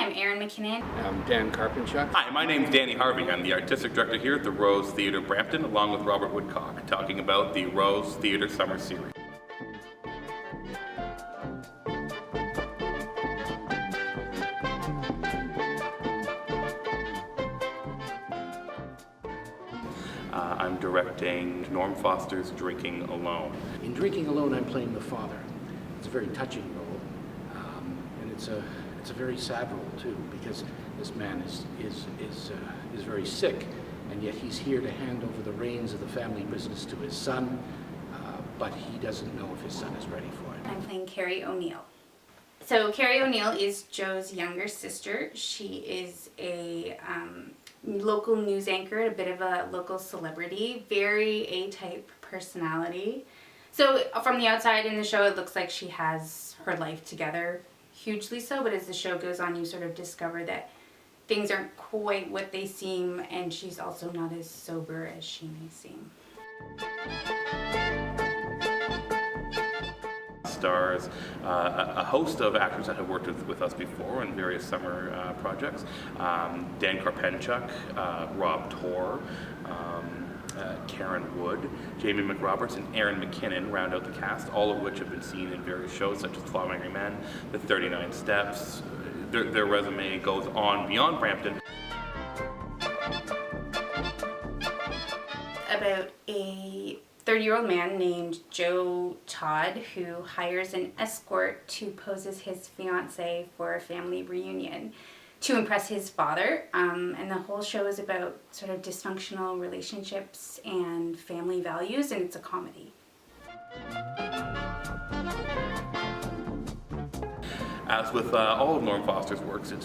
I'm Erin McKinnon. I'm Dan Carpinchuk. Hi, my name's Danny Harvey. I'm the artistic director here at the Rose Theatre Brampton, along with Robert Woodcock, talking about the Rose Theatre Summer Series. I'm directing Norm Foster's Drinking Alone. In Drinking Alone, I'm playing the father. It's a very touching role, and it's a very sad role too, because this man is very sick, and yet he's here to hand over the reins of the family business to his son, but he doesn't know if his son is ready for it. I'm playing Carrie O'Neill. So Carrie O'Neill is Joe's younger sister. She is a local news anchor, a bit of a local celebrity, very A-type personality. So from the outside in the show, it looks like she has her life together, hugely so, but as the show goes on, you sort of discover that things aren't quite what they seem, and she's also not as sober as she may seem. Stars a host of actors that have worked with us before on various summer projects. Dan Carpinchuk, Rob Torr, Karen Wood, Jamie McRoberts, and Erin McKinnon round out the cast, all of which have been seen in various shows such as 12 Angry Men, The 39 Steps. Their resume goes on beyond Brampton. About a 30-year-old man named Joe Todd who hires an escort to pose as his fiancée for a family reunion to impress his father, and the whole show is about sort of dysfunctional relationships and family values, and it's a comedy. As with all of Norm Foster's works, it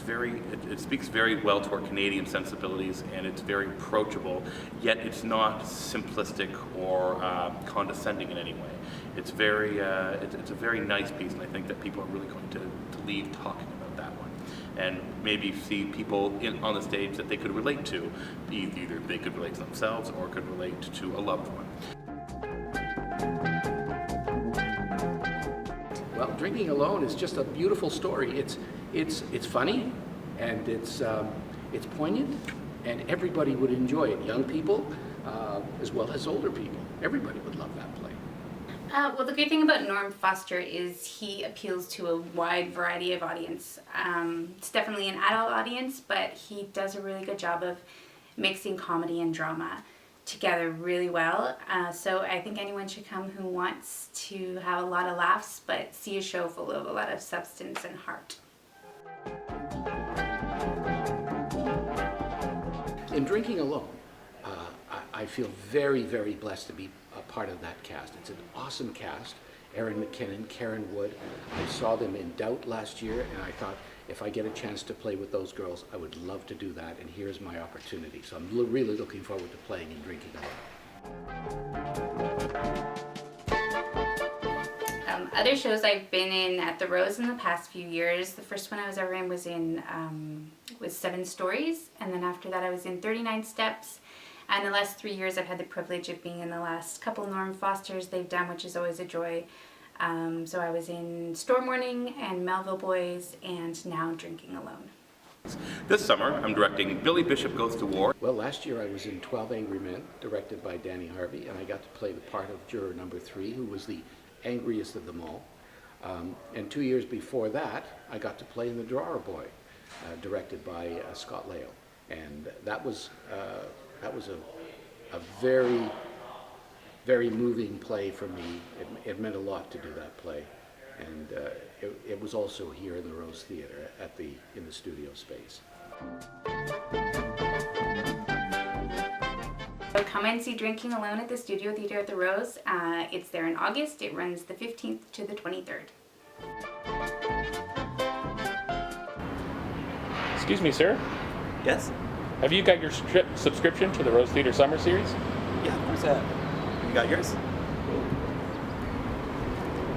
speaks very well to our Canadian sensibilities, and it's very approachable, yet it's not simplistic or condescending in any way. It's a very nice piece, and I think that people are really going to leave talking about that one, and maybe see people on the stage that they could relate to. Either they could relate to themselves or could relate to a loved one. Well, Drinking Alone is just a beautiful story. It's funny, and it's poignant, and everybody would enjoy it. Young people, as well as older people. Everybody would love that play. Well, the great thing about Norm Foster is he appeals to a wide variety of audience. It's definitely an adult audience, but he does a really good job of mixing comedy and drama together really well. So I think anyone should come who wants to have a lot of laughs, but see a show full of a lot of substance and heart. In Drinking Alone, I feel very, very blessed to be a part of that cast. It's an awesome cast. Erin McKinnon, Karen Wood. I saw them in Doubt last year, and I thought if I get a chance to play with those girls, I would love to do that, and here's my opportunity. So I'm really looking forward to playing in Drinking Alone. Other shows I've been in at the Rose in the past few years. The first one I was ever in was 7 Stories, and then after that I was in 39 Steps. And the last 3 years I've had the privilege of being in the last couple Norm Fosters they've done, which is always a joy. So I was in Storm Warning and Melville Boys, and now Drinking Alone. This summer, I'm directing Billy Bishop Goes to War. Well, last year I was in 12 Angry Men, directed by Danny Harvey, and I got to play the part of juror number 3, who was the angriest of them all. And 2 years before that, I got to play in The Drawer Boy, directed by Scott Lale. And that was a very, very moving play for me. It meant a lot to do that play, and it was also here in the Rose Theatre in the studio space. So come and see Drinking Alone at the Studio Theatre at the Rose. It's there in August. It runs the 15th to the 23rd. Excuse me, sir. Yes? Have you got your subscription to the Rose Theatre Summer Series? Yeah, of course I have. You got yours?